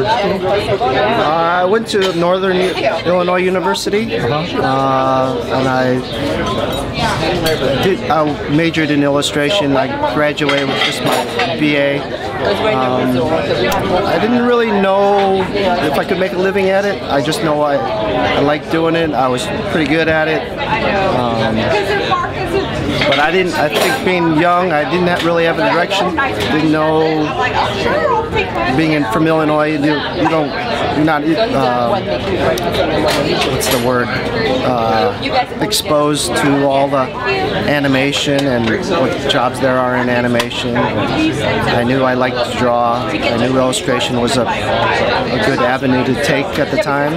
art school? I went to Northern Illinois University, and I majored in illustration. I graduated with just my BA. I didn't really know if I could make a living at it. I just know I liked doing it. I was pretty good at it. But I think being young, I didn't really have a direction. Didn't know, from Illinois, you're not, what's the word, exposed to all the animation and what jobs there are in animation. I knew I liked to draw. I knew illustration was a good avenue to take at the time.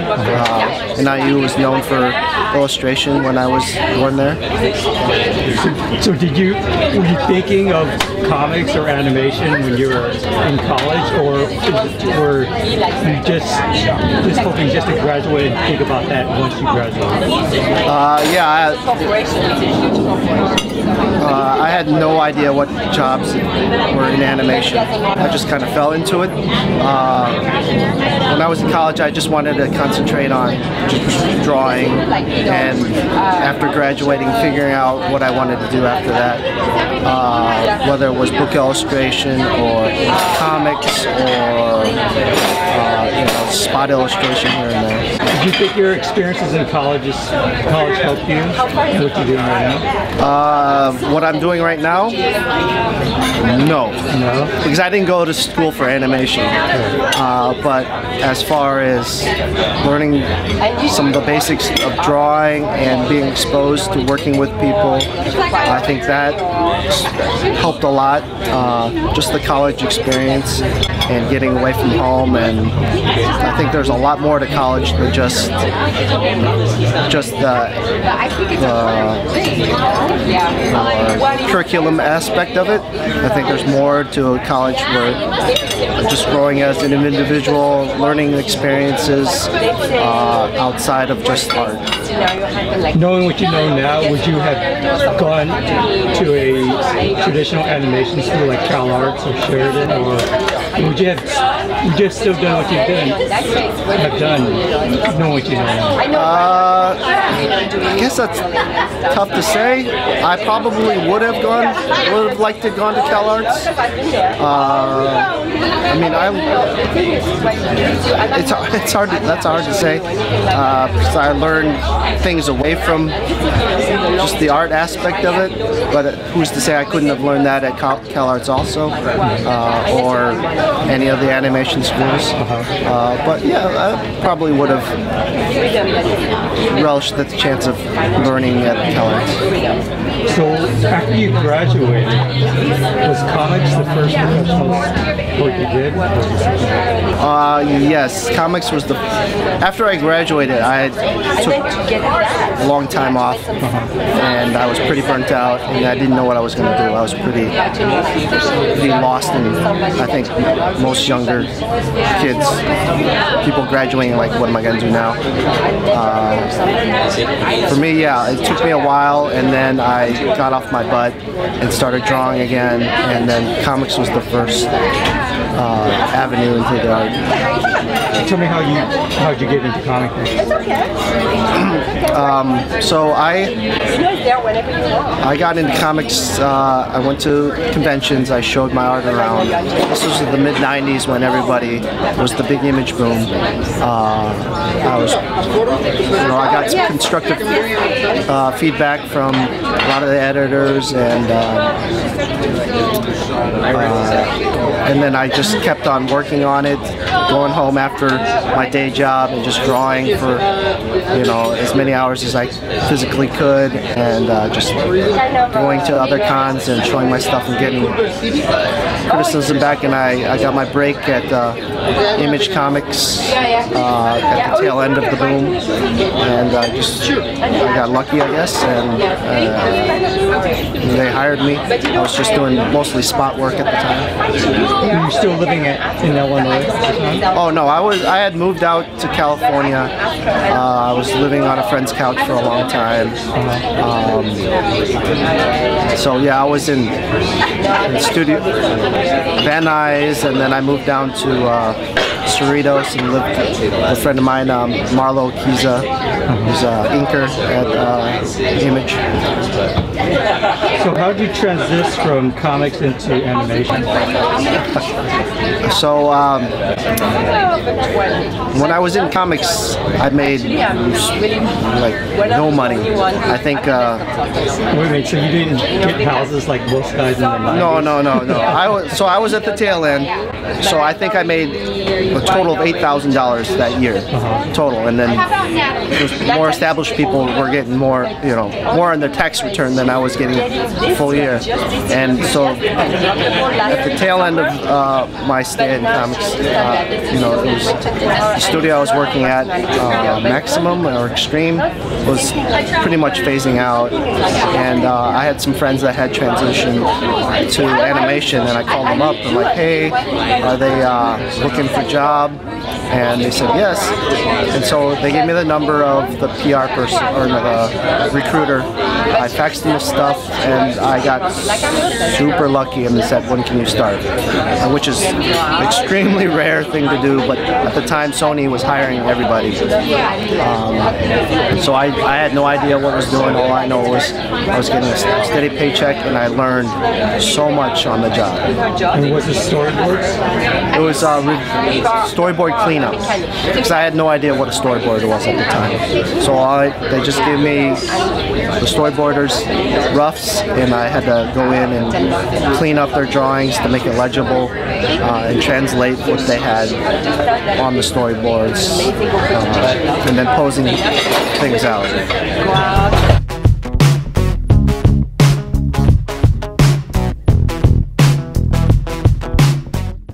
NIU was known for illustration when I was born there. So were you thinking of comics or animation when you were in college, or were you just hoping just to graduate and think about that once you graduated? I had no idea what jobs were in animation. I just kind of fell into it. When I was in college, I just wanted to concentrate on just drawing, and after graduating, figuring out what I wanted to do after that, whether it was book illustration or comics or spot illustration here and there. Did you think your experiences in college helped you in what you're doing right now? What I'm doing right now? No. Because I didn't go to school for animation. But as far as learning some of the basics of drawing and being exposed to working with people, I think that helped a lot. Just the college experience and getting away from home, and I think there's a lot more to college than just the curriculum aspect of it. I think there's more to college where just growing as an individual, learning experiences outside of just art. Knowing what you know now, would you have gone to a traditional animation school like CalArts or Sheridan, or would you have still done what you've done, knowing what you know now? I guess that's tough to say. I probably would have liked to have gone to CalArts. I mean, it's hard. That's hard to say because I learned things away from just the art aspect of it. But who's to say I couldn't have learned that at CalArts also, or any of the animation schools. But yeah, I probably would have relished the chance of learning at CalArts. So after you graduated, was comics the first professional work you did? Yes, comics was the... After I graduated, I took a long time off, and I was pretty burnt out, and I didn't know what I was going to do. I was pretty lost, and I think most younger kids, people graduating, like, what am I going to do now? For me, yeah, it took me a while, and then I got off my butt and started drawing again, and then comics was the first avenue into the art. Tell me how'd you get into comics? So I got into comics. I went to conventions. I showed my art around. This was in the mid-90s when everybody was the big image boom. I got some constructive feedback from a lot of the editors, and then I just kept on working on it, going home after my day job and just drawing for as many hours as I physically could, and just going to other cons and showing my stuff and getting criticism back. And I got my break at Image Comics at the tail end of the boom, and I got lucky, I guess, and they hired me. I was just doing mostly spot work at the time. Were you still living in Illinois at the time? Oh no, I had moved out to California. I was living on a friend's couch for a long time. So yeah, I was in studio Van Nuys, and then I moved down to Cerritos and lived with a friend of mine, Marlo Kiza, who's an inker at Image. So how did you transition from comics into animation? So when I was in comics, I made like no money. I think. Wait a minute, so you didn't get houses like most guys in the 90s? No. I was at the tail end. So I think I made a total of $8,000 that year total, and then more established people were getting more, more on their tax return than I was getting full year. And so at the tail end of my stay in comics, it was the studio I was working at, Maximum or Extreme, was pretty much phasing out, and I had some friends that had transitioned to animation, and I called them up and like, hey, are they looking for a job? And they said yes, and so they gave me the number of the PR person or the recruiter. I faxed them the stuff, and I got super lucky, and they said, when can you start? Which is an extremely rare thing to do, but at the time Sony was hiring everybody. So I had no idea what I was doing. All I know was I was getting a steady paycheck, and I learned so much on the job. And was it storyboards? It was storyboard cleanup, because I had no idea what a storyboard was at the time. So they just gave me the storyboarders roughs, and I had to go in and clean up their drawings to make it legible and translate what they had on the storyboards, and then posing things out.